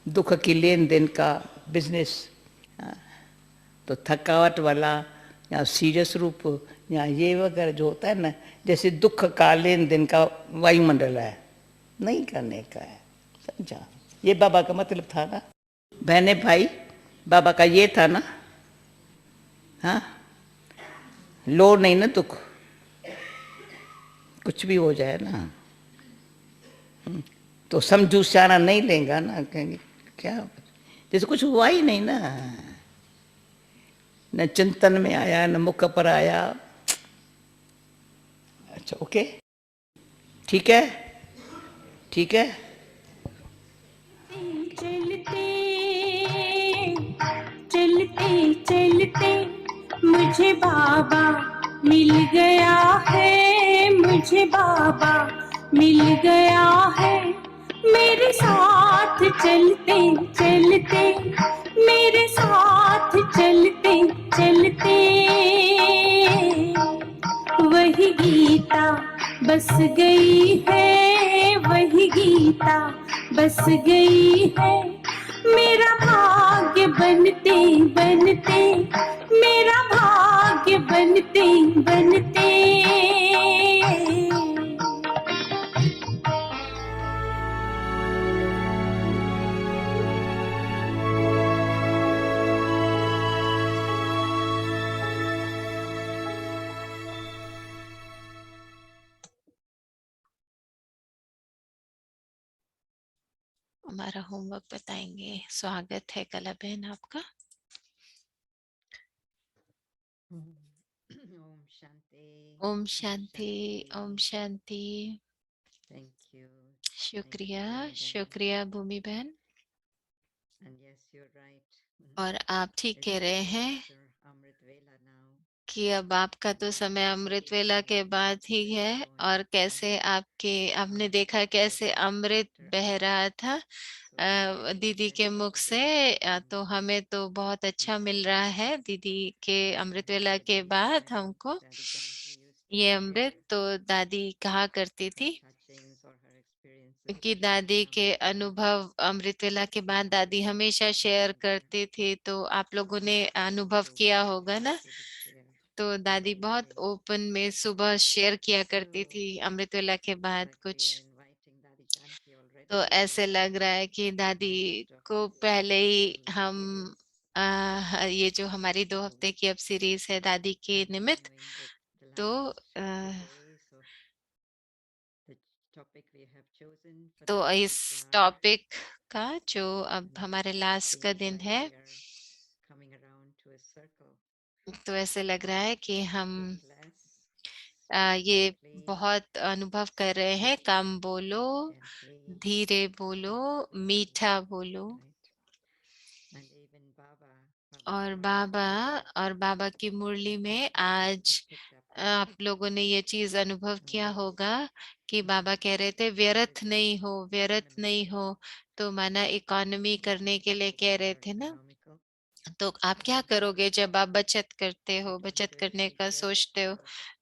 दुख की लेन देन का बिजनेस। तो थकावट वाला या सीरियस रूप या ये वगैरह जो होता है ना, जैसे दुख का लेन देन का वायुमंडल है, नहीं करने का है। समझा? ये बाबा का मतलब था ना बहने भाई, बाबा का ये था ना। हाँ, लो नहीं ना दुख, कुछ भी हो जाए ना तो समझू सारा नहीं लेगा ना, कहेंगे क्या जैसे कुछ हुआ ही नहीं ना, न चिंतन में आया न मुख पर आया। अच्छा ओके, ठीक है, ठीक है। चलते चलते चलते मुझे बाबा मिल गया है, मुझे बाबा मिल गया है। मेरे साथ चलते चलते, मेरे साथ चलते चलते, वही गीता बस गई है, वही गीता बस गई है। मेरा भाग्य बनते बनते, मेरा भाग्य बनते बनते। हमारा होमवर्क बताएंगे। स्वागत है कला बहन आपका। ओम शांति। ओम शांति, ओम शांति। Thank you. शुक्रिया, शुक्रिया भूमि बहन। And yes, you're right. और आप ठीक कह रहे हैं अमृत वेला now. कि अब आपका तो समय अमृत वेला के बाद ही है। और कैसे आपने देखा कैसे अमृत बह रहा था दीदी के मुख से। तो हमें तो बहुत अच्छा मिल रहा है दीदी के अमृत वेला के बाद हमको ये अमृत। तो दादी कहा करती थी कि दादी के अनुभव अमृत वेला के बाद दादी हमेशा शेयर करती थी। तो आप लोगों ने अनुभव किया होगा ना। तो दादी बहुत ओपन में सुबह शेयर किया करती थी अमृत वेला के बाद कुछ। तो ऐसे लग रहा है कि दादी को पहले ही हम ये जो हमारी 2 हफ्ते की अब सीरीज है दादी के निमित्त, तो इस टॉपिक का जो अब हमारे लास्ट का दिन है, तो ऐसे लग रहा है कि हम ये बहुत अनुभव कर रहे हैं। कम बोलो, धीरे बोलो, मीठा बोलो। और बाबा की मुरली में आज आप लोगों ने ये चीज अनुभव किया होगा कि बाबा कह रहे थे व्यर्थ नहीं हो, व्यर्थ नहीं हो। तो माना इकोनॉमी करने के लिए कह रहे थे ना। तो आप क्या करोगे जब आप बचत करते हो, बचत करने का सोचते हो,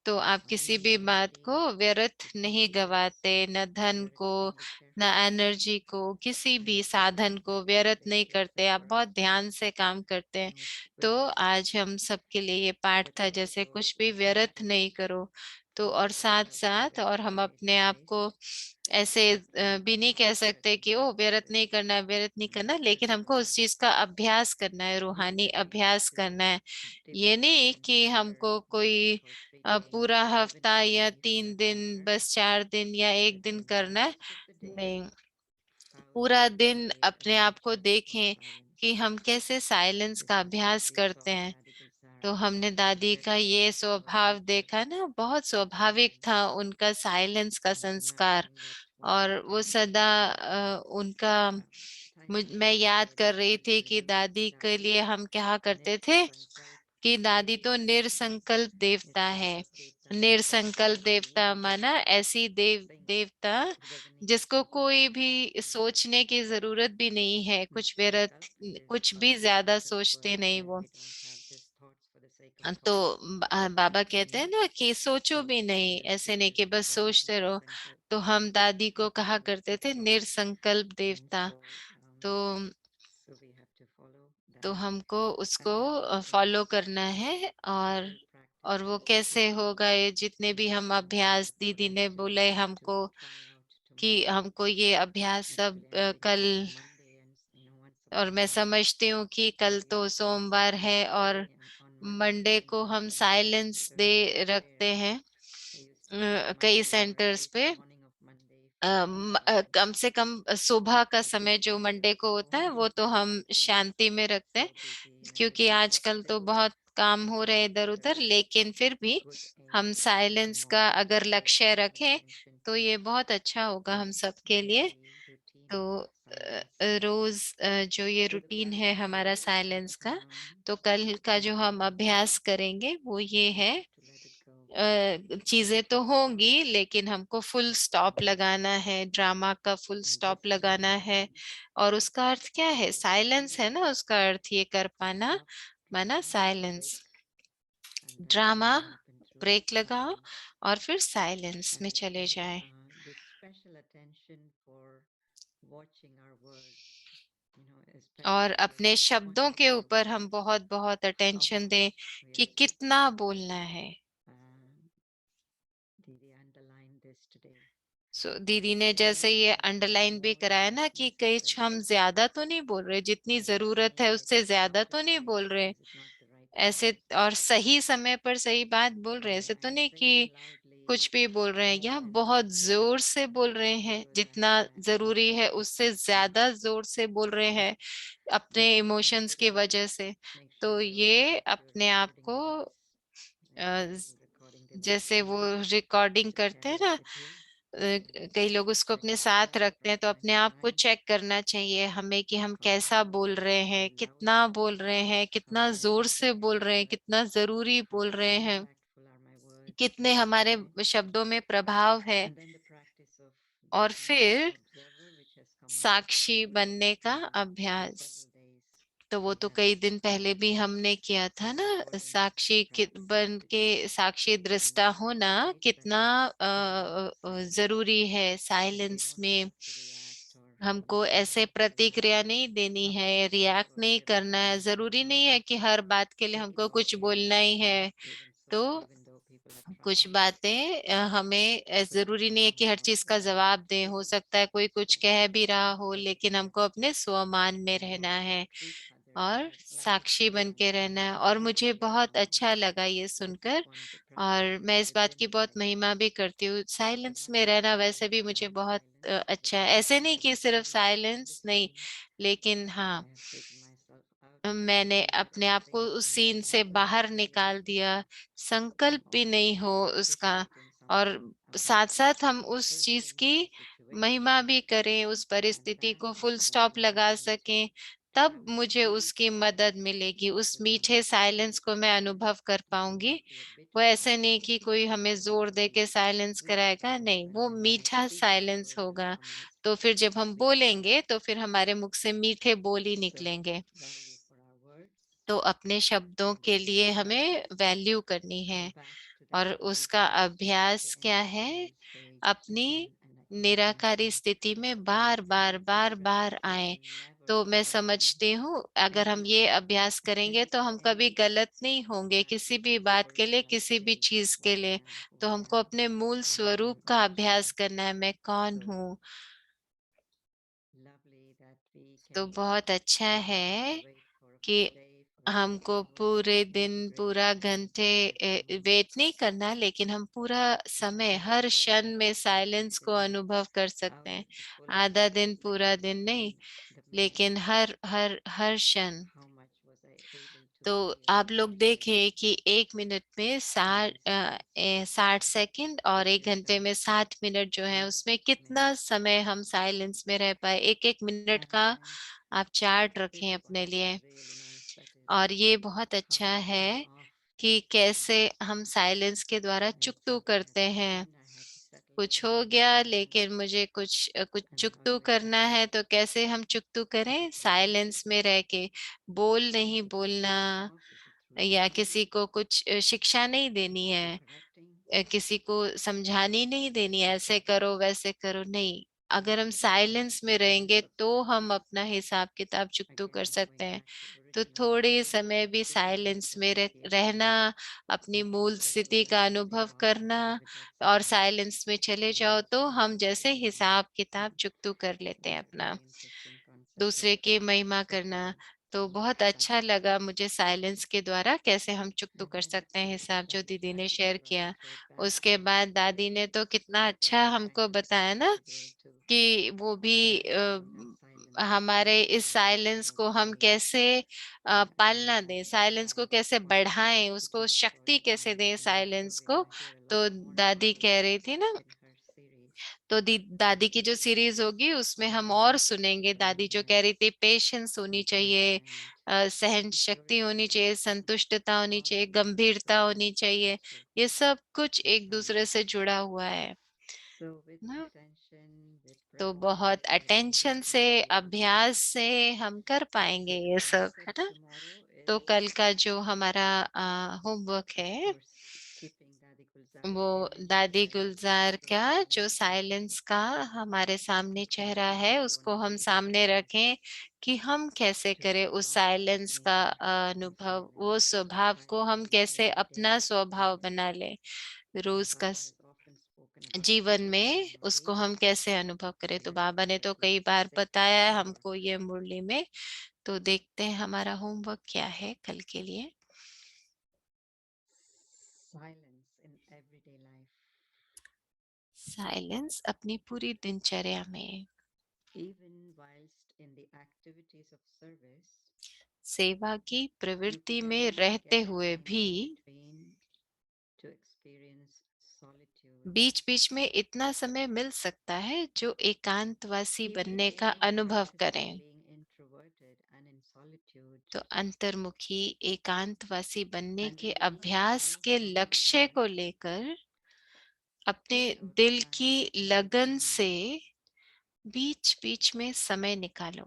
तो आप किसी भी बात को व्यर्थ नहीं गवाते, न धन को, न एनर्जी को, किसी भी साधन को व्यर्थ नहीं करते। आप बहुत ध्यान से काम करते हैं। तो आज हम सबके लिए ये पाठ था, जैसे कुछ भी व्यर्थ नहीं करो। तो और साथ साथ और हम अपने आप को ऐसे भी नहीं कह सकते कि ओ व्यर्थ नहीं करना है, व्यर्थ नहीं करना, लेकिन हमको उस चीज का अभ्यास करना है, रूहानी अभ्यास करना है। ये नहीं कि हमको कोई पूरा हफ्ता या 3 दिन, बस 4 दिन या 1 दिन करना है। नहीं, पूरा दिन अपने आप को देखें कि हम कैसे साइलेंस का अभ्यास करते हैं। तो हमने दादी का ये स्वभाव देखा ना, बहुत स्वाभाविक था उनका साइलेंस का संस्कार। और वो सदा उनका मैं याद कर रही थी कि दादी के लिए हम क्या करते थे कि दादी तो निरसंकल्प देवता है। निरसंकल्प देवता माना ऐसी देवता जिसको कोई भी सोचने की जरूरत भी नहीं है, कुछ व्यर्थ, कुछ भी ज्यादा सोचते नहीं वो। तो बाबा कहते हैं ना कि सोचो भी नहीं, ऐसे नहीं कि बस सोचते रहो। तो हम दादी को कहा करते थे निरसंकल्प देवता। तो So we have to follow तो that. हमको उसको Fantastic. फॉलो करना है। और वो कैसे होगा, ये जितने भी हम अभ्यास दीदी ने बोले हमको कि हमको ये अभ्यास सब कल, और मैं समझती हूँ कि कल तो सोमवार है और मंडे को हम साइलेंस डे रखते हैं कई सेंटर्स पे। कम से कम सुबह का समय जो मंडे को होता है वो तो हम शांति में रखते हैं, क्योंकि आजकल तो बहुत काम हो रहे इधर उधर, लेकिन फिर भी हम साइलेंस का अगर लक्ष्य रखें तो ये बहुत अच्छा होगा हम सबके लिए। तो रोज जो ये रूटीन है हमारा साइलेंस का, तो कल का जो हम अभ्यास करेंगे वो ये है, चीजें तो होंगी लेकिन हमको फुल स्टॉप लगाना है, ड्रामा का फुल स्टॉप लगाना है। और उसका अर्थ क्या है, साइलेंस है ना, उसका अर्थ ये कर पाना, माना साइलेंस। ड्रामा ब्रेक लगाओ और फिर साइलेंस में चले जाए। This special attention for watching our words, और especially अपने the शब्दों के conscious ऊपर listening, हम बहुत बहुत how अटेंशन दें much we कि are कितना speaking. बोलना है। Didi underlined this today. दीदी ने जैसे ये अंडरलाइन भी कराया ना कि कहीं हम ज्यादा तो नहीं बोल रहे, जितनी जरूरत है उससे ज्यादा तो नहीं बोल रहे ऐसे, और सही समय पर सही बात बोल रहे हैं, ऐसे तो नहीं कि कुछ भी बोल रहे हैं या बहुत जोर से बोल रहे हैं, जितना जरूरी है उससे ज्यादा जोर से बोल रहे हैं अपने इमोशंस की वजह से। तो ये अपने आप को जैसे वो रिकॉर्डिंग करते हैं ना, कई लोग उसको अपने साथ रखते हैं, तो अपने आप को चेक करना चाहिए हमें कि हम कैसा बोल रहे हैं, कितना बोल रहे हैं, कितना जोर से बोल रहे हैं, कितना जरूरी बोल रहे हैं, कितने हमारे शब्दों में प्रभाव है। और फिर साक्षी बनने का अभ्यास, तो वो तो कई दिन पहले भी हमने किया था ना, साक्षी बन के साक्षी दृष्टा होना कितना जरूरी है साइलेंस में। हमको ऐसे प्रतिक्रिया नहीं देनी है, रिएक्ट नहीं करना है, जरूरी नहीं है कि हर बात के लिए हमको कुछ बोलना ही है। तो कुछ बातें हमें जरूरी नहीं है कि हर चीज का जवाब दें, हो सकता है कोई कुछ कह भी रहा हो लेकिन हमको अपने स्वमान में रहना है और साक्षी बन के रहना है। और मुझे बहुत अच्छा लगा ये सुनकर, और मैं इस बात की बहुत महिमा भी करती हूँ। साइलेंस में रहना वैसे भी मुझे बहुत अच्छा है, ऐसे नहीं कि सिर्फ साइलेंस नहीं, लेकिन हाँ मैंने अपने आप को उस सीन से बाहर निकाल दिया, संकल्प भी नहीं हो उसका, और साथ साथ हम उस चीज की महिमा भी करें, उस परिस्थिति को फुल स्टॉप लगा सकें, तब मुझे उसकी मदद मिलेगी, उस मीठे साइलेंस को मैं अनुभव कर पाऊंगी। वो ऐसे नहीं कि कोई हमें जोर दे के साइलेंस कराएगा, नहीं, वो मीठा साइलेंस होगा। तो फिर जब हम बोलेंगे तो फिर हमारे मुख से मीठे बोल ही निकलेंगे। तो अपने शब्दों के लिए हमें वैल्यू करनी है, और उसका अभ्यास क्या है, अपनी निराकारी स्थिति में बार बार बार बार आए। तो मैं समझती हूँ अगर हम ये अभ्यास करेंगे तो हम कभी गलत नहीं होंगे किसी भी बात के लिए, किसी भी चीज के लिए। तो हमको अपने मूल स्वरूप का अभ्यास करना है, मैं कौन हूँ। तो बहुत अच्छा है कि हमको पूरे दिन पूरा घंटे वेट नहीं करना, लेकिन हम पूरा समय हर क्षण में साइलेंस को अनुभव कर सकते हैं। आधा दिन पूरा दिन नहीं, लेकिन हर हर हर क्षण। तो आप लोग देखें कि 1 मिनट में 60 सेकंड और 1 घंटे में 60 मिनट जो है उसमें कितना समय हम साइलेंस में रह पाए। एक एक मिनट का आप चार्ट रखें अपने लिए। और ये बहुत अच्छा है कि कैसे हम साइलेंस के द्वारा चुकतू करते हैं। कुछ हो गया लेकिन मुझे कुछ चुकतू करना है, तो कैसे हम चुकतू करें, साइलेंस में रह के। बोल नहीं बोलना, या किसी को कुछ शिक्षा नहीं देनी है, किसी को समझानी नहीं देनी है, ऐसे करो वैसे करो, नहीं। अगर हम साइलेंस में रहेंगे तो हम अपना हिसाब किताब चुकतू कर सकते हैं। तो थोड़े समय भी साइलेंस में रहना, अपनी मूल स्थिति का अनुभव करना और साइलेंस में चले जाओ तो हम जैसे हिसाब किताब चुकतू कर लेते हैं अपना, दूसरे की महिमा करना। तो बहुत अच्छा लगा मुझे साइलेंस के द्वारा कैसे हम चुकतू कर सकते हैं हिसाब, जो दीदी ने शेयर किया। उसके बाद दादी ने तो कितना अच्छा हमको बताया ना कि वो भी हमारे इस साइलेंस को हम कैसे पालना दें, साइलेंस को कैसे बढ़ाएं, उसको शक्ति कैसे दें साइलेंस को। तो दादी कह रही थी ना, तो दादी की जो सीरीज होगी उसमें हम और सुनेंगे। दादी जो कह रही थी पेशेंस होनी चाहिए, सहन शक्ति होनी चाहिए, संतुष्टता होनी चाहिए, गंभीरता होनी चाहिए, ये सब कुछ एक दूसरे से जुड़ा हुआ है ना। तो बहुत अटेंशन से, अभ्यास से हम कर पाएंगे ये सब, है ना। तो कल का जो हमारा होमवर्क है वो दादी गुलजार का जो साइलेंस का हमारे सामने चेहरा है उसको हम सामने रखें कि हम कैसे करें उस साइलेंस का अनुभव, वो स्वभाव को हम कैसे अपना स्वभाव बना ले रोज का जीवन में, उसको हम कैसे अनुभव करें। तो बाबा ने तो कई बार बताया है हमको ये मुरली में। तो देखते हैं हमारा होमवर्क क्या है कल के लिए। साइलेंस अपनी पूरी दिनचर्या में, सेवा की प्रवृत्ति में रहते हुए भी बीच बीच में इतना समय मिल सकता है जो एकांतवासी बनने का अनुभव करें। तो अंतर्मुखी एकांतवासी बनने के अभ्यास के लक्ष्य को लेकर अपने दिल की लगन से बीच बीच में समय निकालो।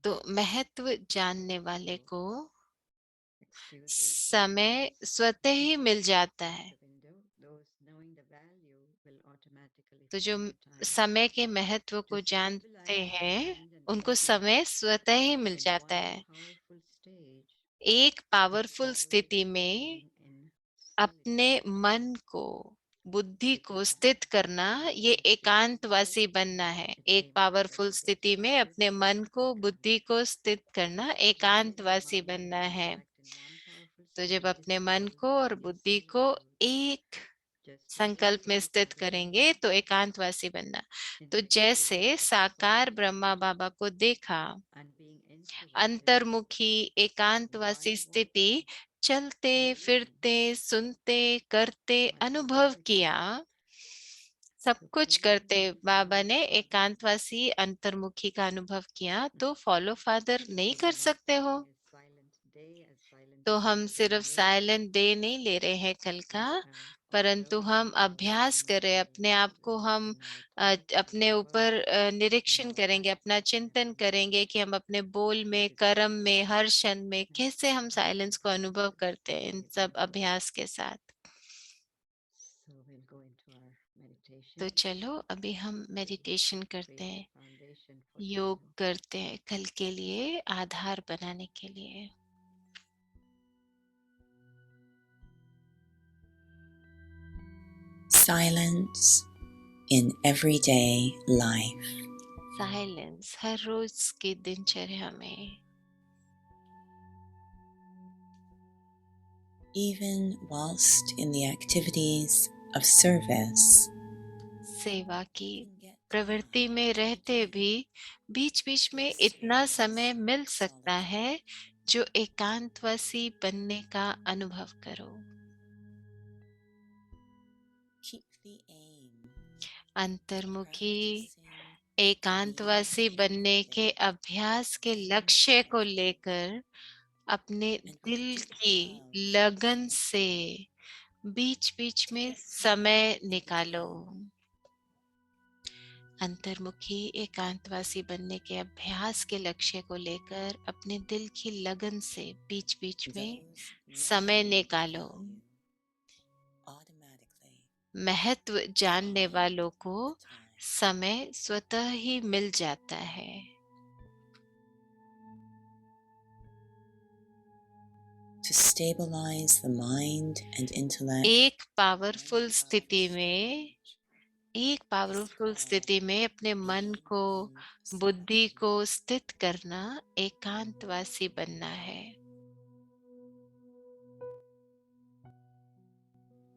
तो महत्व जानने वाले को समय स्वतः ही मिल जाता है। तो जो समय के महत्व को जानते हैं उनको समय स्वतः ही मिल जाता है। एक पावरफुल स्थिति में अपने मन को, बुद्धि को स्थित करना, ये एकांतवासी बनना है। एक पावरफुल स्थिति में अपने मन को, बुद्धि को स्थित करना एकांतवासी बनना है। तो जब अपने मन को और बुद्धि को एक संकल्प में स्थित करेंगे तो एकांतवासी बनना। तो जैसे साकार ब्रह्मा बाबा को देखा, अंतर्मुखी एकांतवासी स्थिति, चलते फिरते सुनते करते अनुभव किया, सब कुछ करते बाबा ने एकांतवासी अंतर्मुखी का अनुभव किया। तो फॉलो फादर नहीं कर सकते हो। तो हम सिर्फ साइलेंट डे नहीं ले रहे हैं कल का, परंतु हम अभ्यास कर रहे हैं। अपने आप को हम अपने ऊपर निरीक्षण करेंगे, अपना चिंतन करेंगे कि हम अपने बोल में, कर्म में, हर क्षण में कैसे हम साइलेंस को अनुभव करते हैं इन सब अभ्यास के साथ। तो चलो अभी हम मेडिटेशन करते हैं, योग करते हैं कल के लिए आधार बनाने के लिए। Silence in everyday life. Silence हर रोज की दिनचर्या में, Even whilst in the activities of service, सेवा की प्रवृत्ति में रहते भी बीच बीच में इतना समय मिल सकता है जो एकांतवासी बनने का अनुभव करो। keep the aim अंतर्मुखी एकांतवासी बनने के अभ्यास के लक्ष्य को लेकर अपने दिल की लगन से बीच बीच में समय निकालो। अंतर्मुखी एकांतवासी बनने के अभ्यास के लक्ष्य को लेकर अपने दिल की लगन से बीच बीच में those समय naturally निकालो। follow you automatically. महत्व जानने वालों को समय स्वतः ही मिल जाता है। to stabilize the mind and intellect. एक पावरफुल स्थिति में अपने मन को, बुद्धि को स्थित करना एकांतवासी बनना है।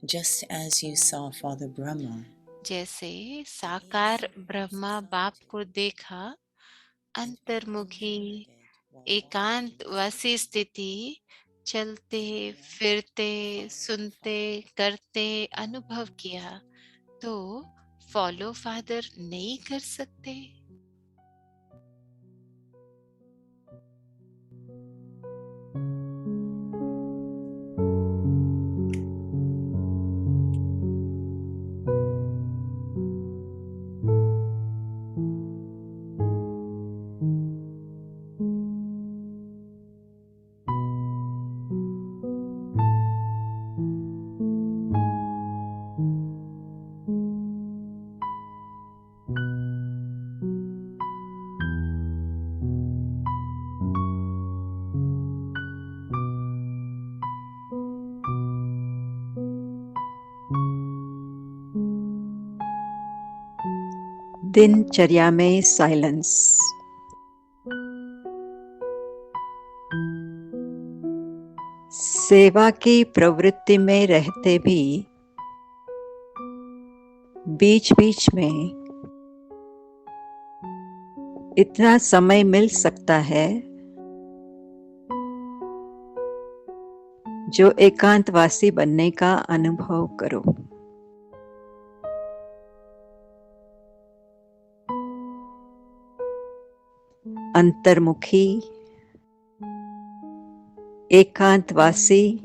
Just as you saw Father Brahma, जैसे साकार ब्रह्मा बाप को देखा, अंतर्मुखी एकांतवासी स्थिति चलते फिरते सुनते करते अनुभव किया, तो फॉलो फादर नहीं कर सकते। दिनचर्या में साइलेंस। सेवा की प्रवृत्ति में रहते भी बीच बीच में इतना समय मिल सकता है जो एकांतवासी बनने का अनुभव करो। अंतर्मुखी एकांतवासी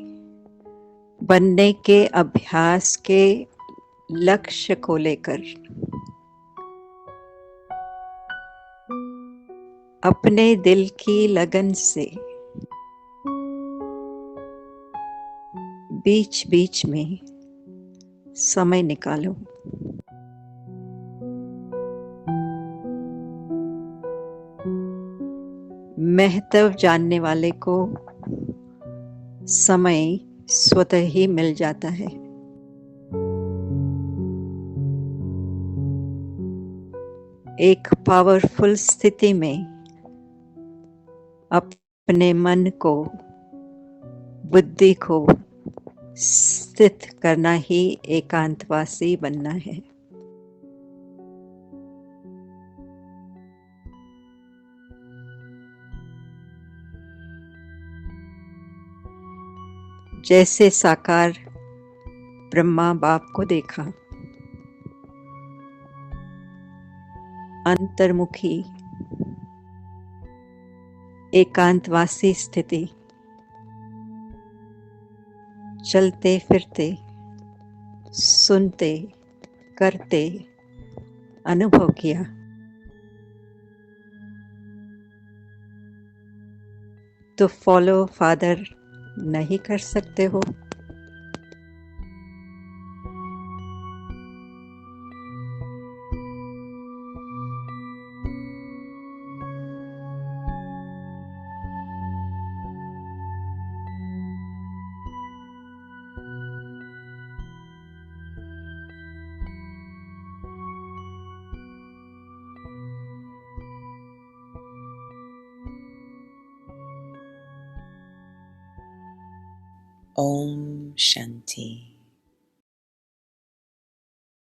बनने के अभ्यास के लक्ष्य को लेकर अपने दिल की लगन से बीच बीच में समय निकालो। महत्व जानने वाले को समय स्वतः ही मिल जाता है। एक पावरफुल स्थिति में अपने मन को, बुद्धि को स्थित करना ही एकांतवासी बनना है। जैसे साकार ब्रह्मा बाप को देखा, अंतर्मुखी एकांतवासी स्थिति चलते फिरते सुनते करते अनुभव किया, तो फॉलो फादर नहीं कर सकते हो? Om Shanti.